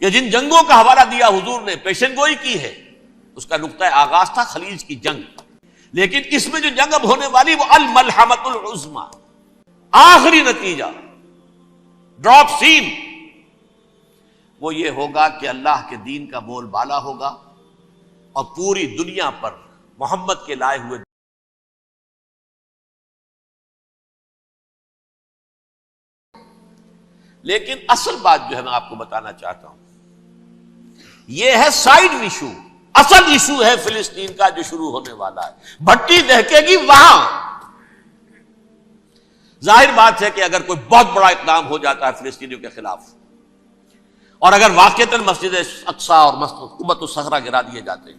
کہ جن جنگوں کا حوالہ دیا حضور نے، پیشن گوئی کی ہے، اس کا نقطہ آغاز تھا خلیج کی جنگ، لیکن اس میں جو جنگ اب ہونے والی وہ الملحمۃ العظمی، آخری نتیجہ، ڈراپ سین، وہ یہ ہوگا کہ اللہ کے دین کا بول بالا ہوگا اور پوری دنیا پر محمد کے لائے ہوئے لیکن اصل بات جو ہے میں آپ کو بتانا چاہتا ہوں، یہ ہے سائیڈ ایشو، اصل ایشو ہے فلسطین کا جو شروع ہونے والا ہے، بھٹی دہکے گی وہاں۔ ظاہر بات ہے کہ اگر کوئی بہت بڑا اقدام ہو جاتا ہے فلسطینیوں کے خلاف، اور اگر واقعتاً مسجد اقصی اور مسجد قبۃ الصخرہ گرا دیے جاتے ہیں،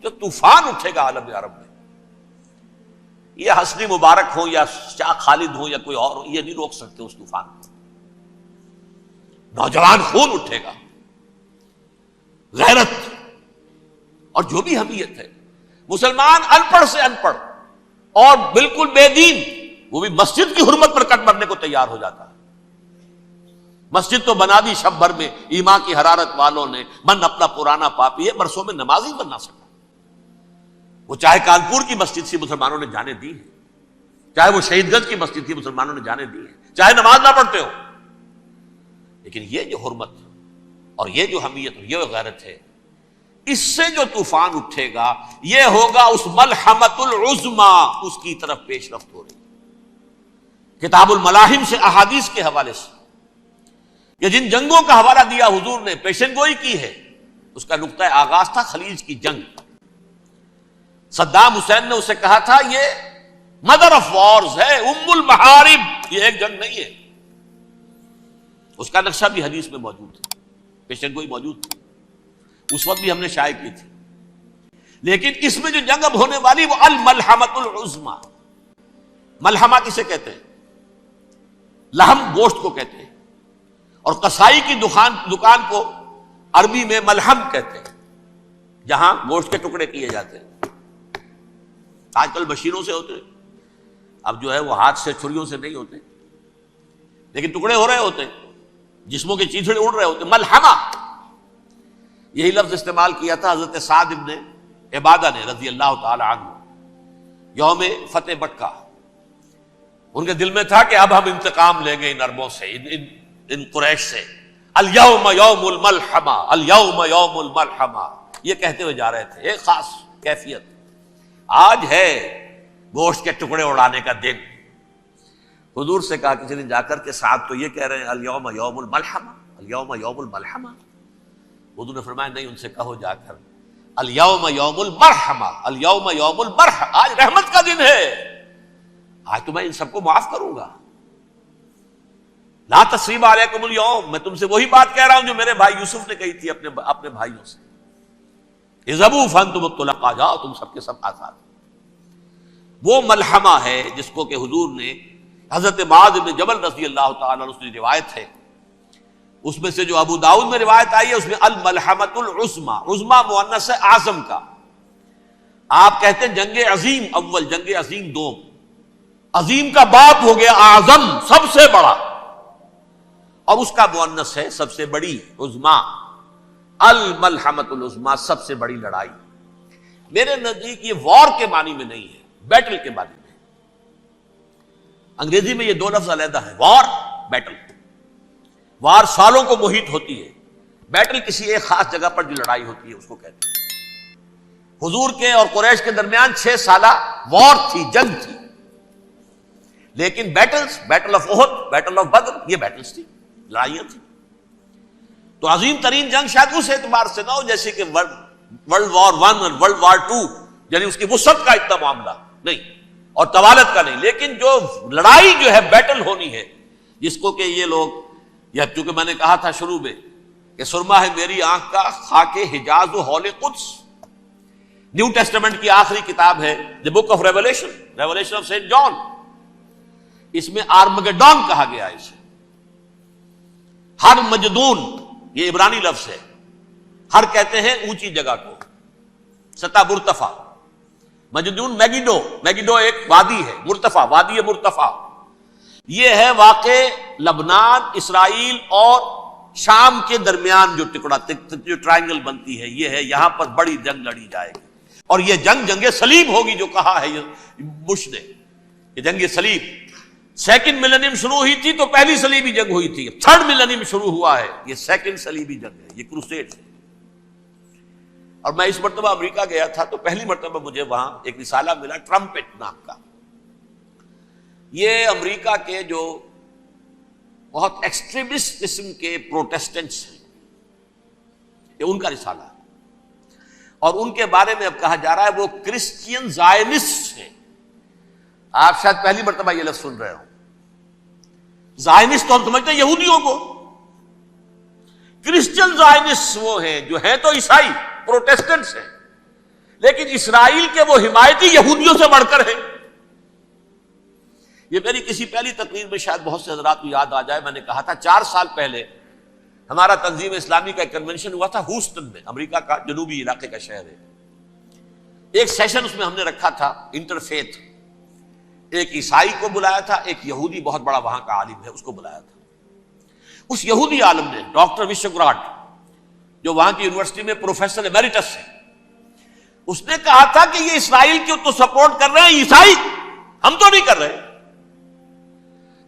جو طوفان اٹھے گا عالم عرب میں، یہ حسنی مبارک ہو یا شاہ خالد ہو یا کوئی اور ہو، یہ نہیں روک سکتے اس طوفان کو۔ نوجوان خون اٹھے گا، غیرت اور جو بھی حمیت ہے، مسلمان ان پڑھ سے ان پڑھ اور بالکل بے دین، وہ بھی مسجد کی حرمت پر کٹ مرنے کو تیار ہو جاتا ہے۔ مسجد تو بنا دی شب بھر میں ایمان کی حرارت والوں نے، من اپنا پرانا پاپی ہے، برسوں میں نماز ہی بن نہ سکا۔ وہ چاہے کانپور کی مسجد سے مسلمانوں نے جانے دی ہے، چاہے وہ شہید گنج کی مسجد تھی مسلمانوں نے جانے دی ہے، چاہے نماز نہ پڑھتے ہو، لیکن یہ جو حرمت اور یہ جو حمیت اور یہ غیرت ہے، اس سے جو طوفان اٹھے گا یہ ہوگا اس ملحمۃ العظمی، اس کی طرف پیش رفت ہو رہی۔ کتاب الملاحم سے احادیث کے حوالے سے کہ جن جنگوں کا حوالہ دیا حضور نے، پیشن گوئی کی ہے، اس کا نقطہ آغاز تھا خلیج کی جنگ۔ صدام حسین نے اسے کہا تھا یہ مدر آف وارز ہے، ام المحارب، یہ ایک جنگ نہیں ہے۔ اس کا نقشہ بھی حدیث میں موجود ہے، پیشن گوئی موجود تھی، اس وقت بھی ہم نے شائع کی تھی۔ لیکن اس میں جو جنگ اب ہونے والی وہ الملحمۃ العظمی، ملحمہ کسے کہتے ہیں؟ لحم گوشت کو کہتے ہیں، اور قصائی کی دکان کو عربی میں ملحم کہتے ہیں، جہاں گوشت کے ٹکڑے کیے جاتے ہیں۔ آج کل مشینوں سے ہوتے ہیں، اب جو ہے وہ ہاتھ سے چھریوں سے نہیں ہوتے، لیکن ٹکڑے ہو رہے ہوتے ہیں، جسموں کے چیتھڑے اڑ رہے ہوتے ہیں، ملحمہ۔ یہی لفظ استعمال کیا تھا حضرت سعد ابن عبادہ نے رضی اللہ تعالی عنہ یوم فتح مکہ۔ ان کے دل میں تھا کہ اب ہم انتقام لیں گے ان عربوں سے، ان قریش سے، الیوم یوم الملحمہ، الیوم یوم الملحمہ، یہ کہتے ہوئے جا رہے تھے۔ ایک خاص کیفیت، آج ہے گوشت کے ٹکڑے اڑانے کا دن۔ حضور سے کہا کسی نے جا کر کے سعد تو یہ کہہ رہے ہیں الیوم یوم الملحمہ، الیوم یوم الملحمہ۔ حضور نے فرمایا نہیں، ان سے کہو جا کر الیوم یوم المرحمہ، الیوم یوم المرحمہ، آج رحمت کا دن ہے، آج تو میں ان سب کو معاف کروں گا۔ لا تثریب علیکم اليوم، میں تم سے وہی بات کہہ رہا ہوں جو میرے بھائی یوسف نے کہی تھی اپنے بھائیوں سے، اذهبوا فانتم الطلقاء، جاؤ تم سب کے سب آزاد۔ وہ ملحمہ ہے جس کو کہ حضور نے حضرت معاذ بن جبل رضی اللہ تعالیٰ عنہ کی روایت ہے، اس میں سے جو ابو داؤد میں روایت آئی ہے اس میں الملحمۃ العظمی، عظمی مؤنث ہے اعظم کا۔ آپ کہتے ہیں جنگ عظیم اول، جنگ عظیم دوم، عظیم کا باپ ہو گیا اعظم، سب سے بڑا، اور اس کا مؤنث ہے سب سے بڑی، عظمی، الملحمۃ العظمی، سب سے بڑی لڑائی۔ میرے نزدیک یہ وار کے معنی میں نہیں ہے، بیٹل کے معنی میں۔ انگریزی میں یہ دو لفظ علیحدہ ہیں، وار، بیٹل۔ وار سالوں کو محیط ہوتی ہے، بیٹل کسی ایک خاص جگہ پر جو لڑائی ہوتی ہے اس کو کہتے ہیں۔ حضور کے اور قریش کے درمیان 6 سالہ وار تھی، جنگ تھی، لیکن battles, battle of Uhud, battle of Badr, یہ بیٹلز تھی، لڑائیاں تھیں۔ تو عظیم ترین جنگ شاید اس اعتبار سے نہ ہو جیسے کہ ورلڈ وار 1 اور ورلڈ وار 2، یعنی اس کی وسعت کا اتنا معاملہ نہیں اور طوالت کا نہیں، لیکن جو لڑائی جو ہے بیٹل ہونی ہے، جس کو کہ یہ لوگ، یا چونکہ میں نے کہا تھا شروع میں کہ سرما ہے میری آنکھ کا خاک حجاز و حول قدس، نیو ٹیسٹمنٹ کی آخری کتاب ہے the book of revelation, revelation of saint John, اس میں آرمگڈون کہا گیا ہے اسے۔ ہر مجدون، یہ عبرانی لفظ ہے، ہر کہتے ہیں اونچی جگہ کو، سطح مرتفع، مجدون میگیڈو، میگیڈو ایک وادی ہے، مرتفع، وادی مرتفع، یہ ہے واقع لبنان، اسرائیل اور شام کے درمیان جو ٹکڑا جو ٹرائنگل بنتی ہے یہ ہے، یہاں پر بڑی جنگ لڑی جائے گی، اور یہ جنگ صلیب ہوگی جو کہا ہے بش نے، یہ جنگ صلیب۔ سیکنڈ ملینیم شروع ہوئی تھی تو پہلی صلیبی جنگ ہوئی تھی، تھرڈ ملینیم شروع ہوا ہے، یہ سیکنڈ صلیبی جنگ ہے، یہ کروسیڈ ہے۔ اور میں اس مرتبہ امریکہ گیا تھا تو پہلی مرتبہ مجھے وہاں ایک رسالہ ملا ٹرمپٹ نام کا، یہ امریکہ کے جو بہت ایکسٹریمسٹ قسم کے پروٹیسٹنٹس ہیں، یہ ان کا رسالہ ہے، اور ان کے بارے میں اب کہا جا رہا ہے وہ کرسچین زائنسٹ ہیں۔ آپ شاید پہلی مرتبہ یہ لفظ سن رہے ہو، زائنسٹ تو ہم سمجھتے ہیں یہودیوں کو، کرسچین زائنسٹ وہ ہیں جو ہیں تو عیسائی پروٹیسٹنٹس ہیں، لیکن اسرائیل کے وہ حمایتی یہودیوں سے بڑھ کر ہیں۔ یہ میری کسی پہلی تقریر میں شاید بہت سے حضرات کو یاد آ جائے، میں نے کہا تھا 4 سال پہلے ہمارا تنظیم اسلامی کا ایک کنونشن ہوا تھا ہوسٹن میں، امریکہ کا جنوبی علاقے کا شہر ہے۔ ایک سیشن اس میں ہم نے رکھا تھا انٹرفیتھ، ایک عیسائی کو بلایا تھا، ایک یہودی بہت بڑا وہاں کا عالم ہے اس کو بلایا تھا۔ اس یہودی عالم نے ڈاکٹر وشوگراٹ، جو وہاں کی یونیورسٹی میں پروفیسر ایمیریٹس ہے، اس نے کہا تھا کہ یہ اسرائیل کی تو سپورٹ کر رہے ہیں عیسائی، ہم تو نہیں کر رہے۔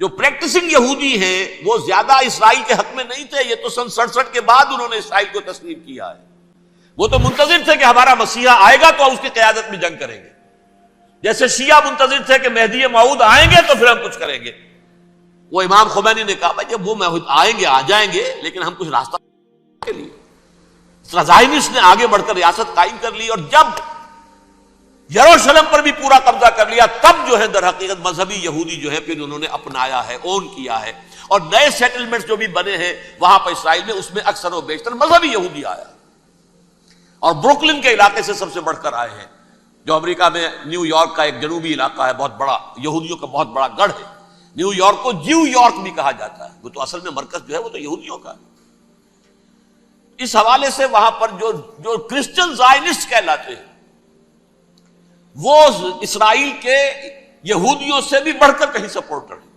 جو پریکٹسنگ یہودی ہیں وہ زیادہ اسرائیل کے حق میں نہیں تھے، یہ تو سن 67 کے بعد انہوں نے اسرائیل کو تسلیم کیا ہے، وہ تو منتظر تھے کہ ہمارا مسیحا آئے گا تو اس کی قیادت میں جنگ کریں گے، جیسے شیعہ منتظر تھے کہ مہدی موعود آئیں گے تو پھر ہم کچھ کریں گے۔ وہ امام خمینی نے کہا بھائی جب وہ آئیں گے آ جائیں گے، لیکن ہم کچھ راستہ کے لیے۔ زائنسٹ نے آگے بڑھ کر ریاست قائم کر لی، اور جب یروشلم پر بھی پورا قبضہ کر لیا تب جو ہے در حقیقت مذہبی یہودی جو ہے پھر انہوں نے اپنایا ہے، اون کیا ہے، اور نئے سیٹلمنٹس جو بھی بنے ہیں وہاں پر اسرائیل میں، اس میں اکثر و بیشتر مذہبی یہودی آیا، اور بروکلن کے علاقے سے سب سے بڑھ کر آئے ہیں، جو امریکہ میں نیو یارک کا ایک جنوبی علاقہ ہے، بہت بڑا یہودیوں کا بہت بڑا گڑھ ہے۔ نیو یارک کو جیو یارک بھی کہا جاتا ہے، وہ تو اصل میں مرکز جو ہے وہ تو یہودیوں کا ہے۔ اس حوالے سے وہاں پر جو کرسچن زائنسٹ کہلاتے ہیں وہ اسرائیل کے یہودیوں سے بھی بڑھ کر کہیں سپورٹر ہیں۔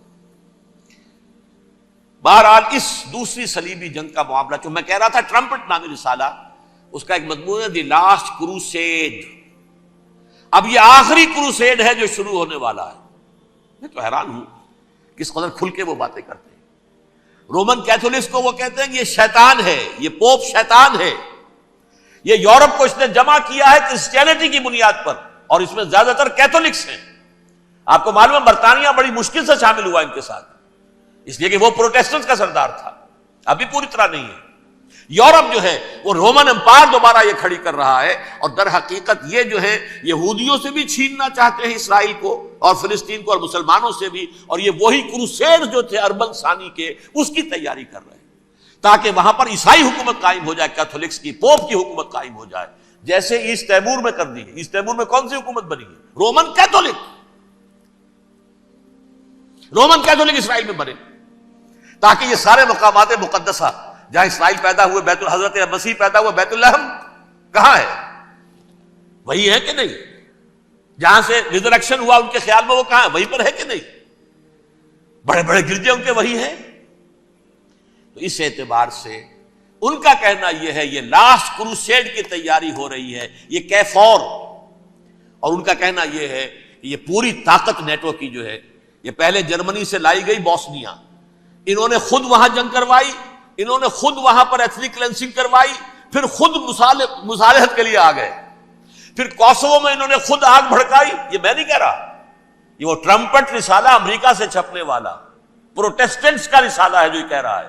بہرحال اس دوسری صلیبی جنگ کا معاملہ جو میں کہہ رہا تھا، ٹرمپٹ نامی رسالہ، اس کا ایک مضمون ہے دی لاسٹ کروسیڈ۔ اب یہ آخری کروسیڈ ہے جو شروع ہونے والا ہے۔ میں تو حیران ہوں کس قدر کھل کے وہ باتیں کرتے ہیں۔ رومن کیتھولکس کو وہ کہتے ہیں کہ یہ شیطان ہے، یہ پوپ شیطان ہے، یہ یورپ کو اس نے جمع کیا ہے کرسچینٹی کی بنیاد پر، اور اس میں زیادہ تر کیتھولکس ہیں۔ آپ کو معلوم ہے برطانیہ بڑی مشکل سے شامل ہوا ان کے ساتھ، اس لیے کہ وہ پروٹیسٹنٹس کا سردار تھا، ابھی پوری طرح نہیں ہے۔ یورپ جو ہے وہ رومن امپائر دوبارہ یہ کھڑی کر رہا ہے، اور در حقیقت یہ جو ہے یہودیوں سے بھی چھیننا چاہتے ہیں اسرائیل کو اور فلسطین کو، اور مسلمانوں سے بھی، اور یہ وہی کروسیڈ جو تھے اربن ثانی کے، اس کی تیاری کر رہے ہیں تاکہ وہاں پر عیسائی حکومت قائم ہو جائے، کیتھولکس کی، پوپ کی حکومت قائم ہو جائے، جیسے ایسٹ تیمور میں کر دی ہے۔ ایسٹ تیمور میں کون سی حکومت بنی ہے؟ رومن کیتھولک، رومن کیتھولک اسرائیل میں بنے، تاکہ یہ سارے مقامات مقدسہ جہاں اسرائیل پیدا ہوئے، بیت حضرت مسیح پیدا ہوئے، بیت الحم کہاں ہے؟ وہی ہے کہ نہیں؟ جہاں سے ریزریکشن ہوا ان کے خیال میں وہ کہاں ہے؟ وہیں پر ہے کہ نہیں؟ بڑے بڑے گرجے ان کے وہی ہیں۔ تو اس اعتبار سے ان کا کہنا یہ ہے یہ لاسٹ کروسیڈ کی تیاری ہو رہی ہے، یہ کیفور، اور ان کا کہنا یہ ہے کہ یہ پوری طاقت نیٹو کی جو ہے، یہ پہلے جرمنی سے لائی گئی بوسنیا، انہوں نے خود وہاں جنگ کروائی، انہوں نے خود وہاں پر ایتھنک کلینسنگ کروائی، پھر خود مصالحت کے لیے آ گئے، پھر کوسوو میں انہوں نے خود آگ بھڑکائی۔ یہ میں نہیں کہہ رہا، یہ وہ ٹرمپٹ رسالہ امریکہ سے چھپنے والا پروٹیسٹنٹس کا رسالہ ہے جو یہ کہہ رہا ہے۔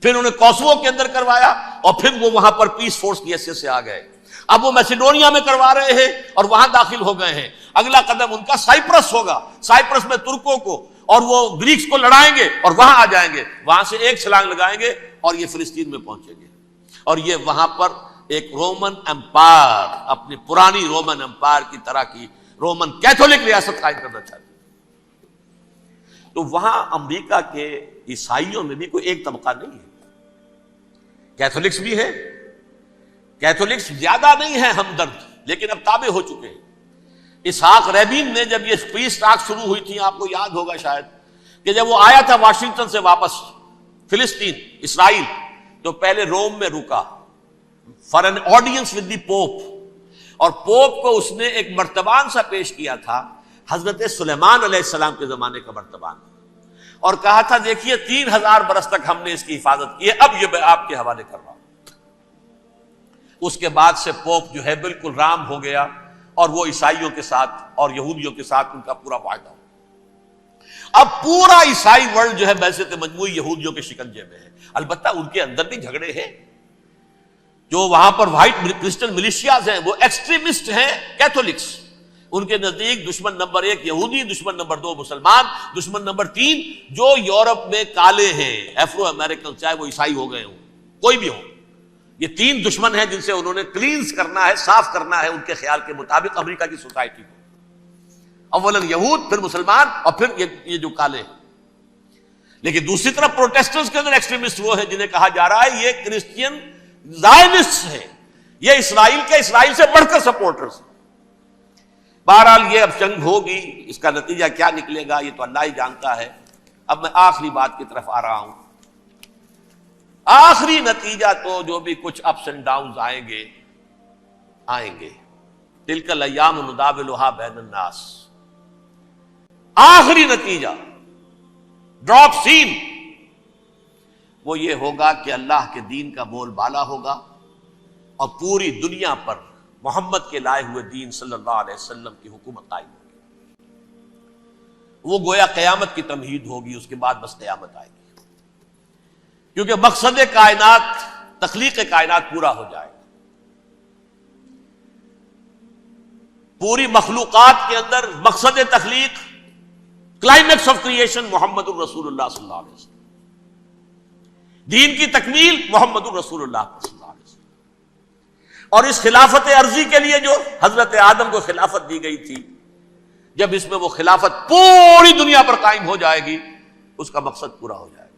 پھر انہوں نے کوسوو کے اندر کروایا، اور پھر وہ وہاں پر پیس فورس کی حیثیت سے آ گئے۔ اب وہ میسیڈونیا میں کروا رہے ہیں اور وہاں داخل ہو گئے ہیں۔ اگلا قدم ان کا سائپرس ہوگا، سائپرس میں ترکوں کو اور وہ گریکس کو لڑائیں گے اور وہاں آ جائیں گے، وہاں سے ایک چھلانگ لگائیں گے اور یہ فلسطین میں پہنچیں گے، اور یہ وہاں پر ایک رومن امپائر، اپنی پرانی رومن امپائر کی طرح کی رومن کیتھولک ریاست قائم کرنا چاہتے ہیں۔ تو وہاں امریکہ کے عیسائیوں میں بھی کوئی ایک طبقہ نہیں ہے، کیتھولکس بھی ہے، کیتھولکس زیادہ نہیں ہے ہمدرد، لیکن اب تابع ہو چکے ہیں۔ اسحاق ریبین نے جب یہ پیس ٹاک شروع ہوئی تھی، آپ کو یاد ہوگا شاید کہ جب وہ آیا تھا واشنگٹن سے واپس فلسطین، اسرائیل، تو پہلے روم میں رکا for an audience with the Pope, اور پوپ کو اس نے ایک مرتبان سا پیش کیا تھا، حضرت سلیمان علیہ السلام کے زمانے کا مرتبان، اور کہا تھا دیکھیے 3000 برس تک ہم نے اس کی حفاظت کی ہے، اب یہ میں آپ کے حوالے کر رہا ہوں۔ اس کے بعد سے پوپ جو ہے بالکل رام ہو گیا، اور وہ عیسائیوں کے ساتھ اور یہودیوں کے ساتھ ان کا پورا معاہدہ ہو۔ اب پورا عیسائی ورلڈ جو ہے بعثت مجموعی یہودیوں کے شکنجے میں ہے۔ البتہ ان کے اندر بھی جھگڑے ہیں، جو وہاں پر وائٹ کرسچن ملیشیاز ہیں وہ ایکسٹریمسٹ ہیں کیتھولکس، ان کے نزدیک دشمن نمبر 1 یہودی، دشمن نمبر 2 مسلمان، دشمن نمبر 3 جو یورپ میں کالے ہیں، ایفرو امریکن، چاہے وہ عیسائی ہو گئے ہوں کوئی بھی ہو، یہ 3 دشمن ہیں جن سے انہوں نے کلینز کرنا ہے، صاف کرنا ہے ان کے خیال کے مطابق امریکہ کی سوسائٹی کو، اولا یہود، پھر مسلمان، اور پھر یہ جو کالے ہیں۔ لیکن دوسری طرف پروٹیسٹنٹس کے اندر ایکسٹریمسٹ وہ ہیں جنہیں کہا جا رہا ہے یہ کرسچین زائنسٹ ہیں، یہ اسرائیل کے، اسرائیل سے بڑھ کر سپورٹرز۔ بہرحال یہ اب جنگ ہوگی، اس کا نتیجہ کیا نکلے گا یہ تو اللہ ہی جانتا ہے۔ اب میں آخری بات کی طرف آ رہا ہوں۔ آخری نتیجہ تو جو بھی کچھ اپس اینڈ ڈاؤنز آئیں گے، تلک الایام نداولھا بین الناس، آخری نتیجہ ڈراپ سین وہ یہ ہوگا کہ اللہ کے دین کا بول بالا ہوگا، اور پوری دنیا پر محمد کے لائے ہوئے دین صلی اللہ علیہ وسلم کی حکومت قائم ہوگی۔ وہ گویا قیامت کی تمہید ہوگی، اس کے بعد بس قیامت آئے گی، کیونکہ مقصد کائنات، تخلیق کائنات پورا ہو جائے گا۔ پوری مخلوقات کے اندر مقصد تخلیق، کلائمیکس آف کریشن محمد الرسول اللہ صلی اللہ علیہ وسلم، دین کی تکمیل محمد الرسول اللہ صلی اللہ علیہ وسلم، اور اس خلافت عرضی کے لیے جو حضرت آدم کو خلافت دی گئی تھی، جب اس میں وہ خلافت پوری دنیا پر قائم ہو جائے گی، اس کا مقصد پورا ہو جائے گا،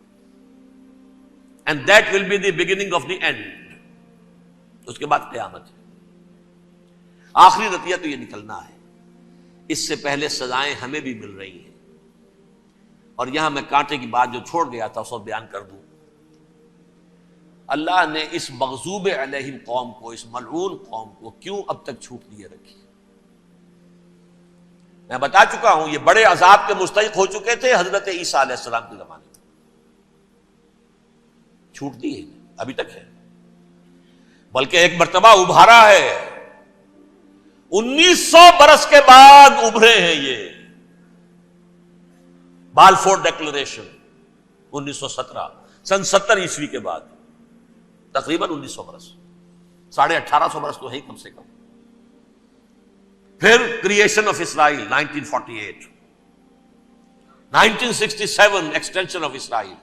and that will be the beginning of the end. اس کے بعد قیامت ہے۔ آخری نتیجہ تو یہ نکلنا ہے، اس سے پہلے سزائیں ہمیں بھی مل رہی ہیں، اور یہاں میں کانٹے کی بات جو چھوڑ گیا تھا اس کو بیان کر دوں۔ اللہ نے اس مغضوب علیہم قوم کو، اس ملعون قوم کو کیوں اب تک چھوٹ دیے رکھی؟ میں بتا چکا ہوں یہ بڑے عذاب کے مستحق ہو چکے تھے حضرت عیسیٰ علیہ السلام کے زمانے میں، چھوٹ دی ہے، ابھی تک ہے، بلکہ ایک مرتبہ ابھارا ہے، 1900 برس کے بعد ابھرے ہیں یہ، بالفور ڈیکلریشن 1917، سن 70 عیسوی کے بعد، تقریباً 1900 برس، 1850 برس تو ہے کم سے کم۔ پھر creation of Israel 1948، 1967 extension of Israel,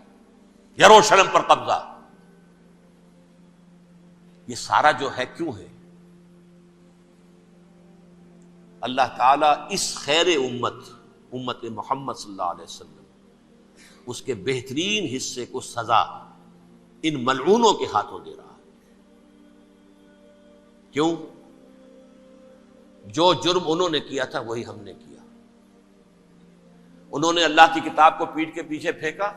یروشلم پر قبضہ، یہ سارا جو ہے کیوں ہے؟ اللہ تعالیٰ اس خیر امت محمد صلی اللہ علیہ وسلم، اس کے بہترین حصے کو سزا ان ملعونوں کے ہاتھوں دے رہا ہے۔ کیوں؟ جو جرم انہوں نے کیا تھا وہی ہم نے کیا۔ انہوں نے اللہ کی کتاب کو پیٹھ کے پیچھے پھینکا،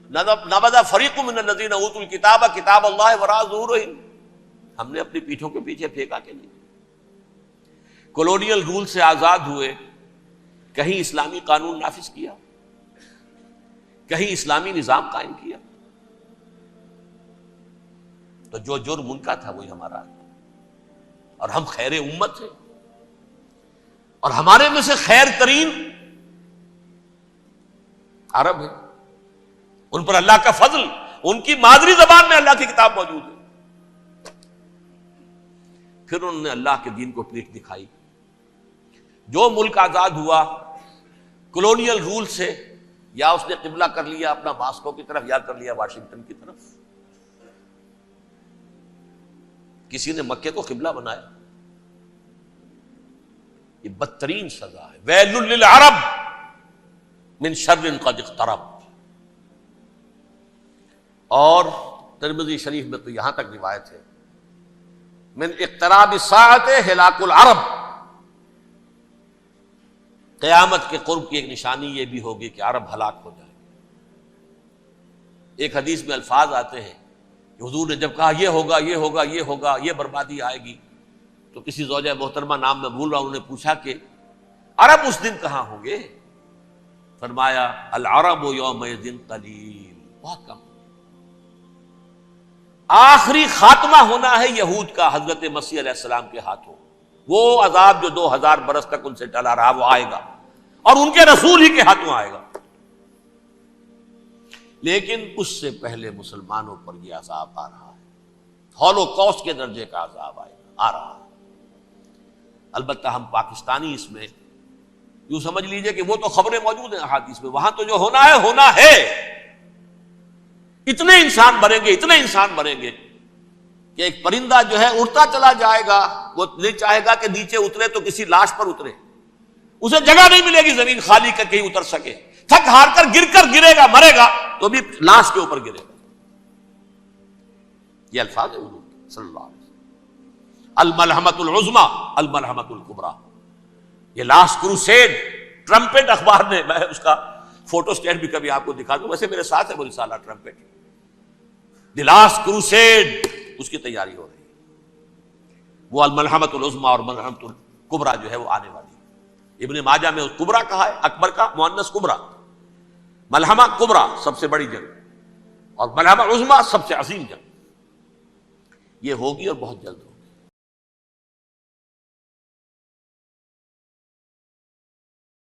نبذ فریق من الذین اوتوا الکتاب کتاب اللہ وراء ظہورہم، ہم نے اپنی پیٹھوں کے پیچھے پھینکا کہ نہیں؟ کولونیل رول سے آزاد ہوئے، کہیں اسلامی قانون نافذ کیا، کہیں اسلامی نظام قائم کیا؟ تو جو جرم ان کا تھا وہی ہمارا ہے، اور ہم خیر امت ہیں، اور ہمارے میں سے خیر ترین عرب ہیں، ان پر اللہ کا فضل، ان کی مادری زبان میں اللہ کی کتاب موجود ہے۔ پھر انہوں نے اللہ کے دین کو پیٹھ دکھائی۔ جو ملک آزاد ہوا کولونیل رول سے، یا اس نے قبلہ کر لیا اپنا ماسکو کی طرف، یا کر لیا واشنگٹن کی طرف، کسی نے مکے کو قبلہ بنایا، یہ بدترین سزا ہے۔ ویل للعرب من شر قد اقترب۔ اور ترمذی شریف میں تو یہاں تک روایت ہے، من اقتراب الساعۃ ہلاک العرب، قیامت کے قرب کی ایک نشانی یہ بھی ہوگی کہ عرب ہلاک ہو جائے۔ ایک حدیث میں الفاظ آتے ہیں حضور نے جب کہا یہ ہوگا یہ ہوگا یہ ہوگا یہ بربادی آئے گی، تو کسی زوجہ محترمہ نام میں بھول رہا ہوں، انہوں نے پوچھا کہ عرب اس دن کہاں ہوں گے؟ فرمایا العرب یومئذ قلیل، بہت کم۔ آخری خاتمہ ہونا ہے یہود کا حضرت مسیح علیہ السلام کے ہاتھوں، وہ عذاب جو 2000 برس تک ان سے ٹلا رہا وہ آئے گا، اور ان کے رسول ہی کے ہاتھوں آئے گا۔ لیکن اس سے پہلے مسلمانوں پر یہ عذاب آ رہا ہے، ہولوکاسٹ کے درجے کا عذاب آ رہا ہے۔ البتہ ہم پاکستانی اس میں یوں سمجھ لیجئے کہ وہ تو خبریں موجود ہیں احادیث میں، وہاں تو جو ہونا ہے، اتنے انسان مریں گے کہ ایک پرندہ جو ہے اڑتا چلا جائے گا، وہ نہیں چاہے گا کہ نیچے اترے تو کسی لاش پر اترے، اسے جگہ نہیں ملے گی زمین خالی کر کہیں اتر سکے، تھک ہار کر گرے گا، مرے گا تو بھی لاش کے اوپر گرے گا۔ یہ الفاظ ہے حضور صلی اللہ علیہ وسلم، الملحمۃ العظمی الملحمۃ الکبریٰ، یہ لاسٹ کروسیڈ ٹرمپٹ اخبار نے، میں اس کا فوٹو اسٹیٹ بھی کبھی آپ کو دکھا دوں، ویسے میرے ساتھ ہے وہ رسالہ ٹرمپٹ، دی لاسٹ کروسیڈ، اس کی تیاری ہو رہی ہے، وہ الملحمۃ العظمی اور ملحمۃ الکبریٰ جو ہے وہ آنے والی ہے۔ ابن ماجہ میں کبریٰ کہا ہے، اکبر کا مؤنث کبریٰ، ملحمہ کبریٰ سب سے بڑی جنگ، اور ملحمہ عظمی سب سے عظیم جنگ، یہ ہوگی اور بہت جلد ہوگی۔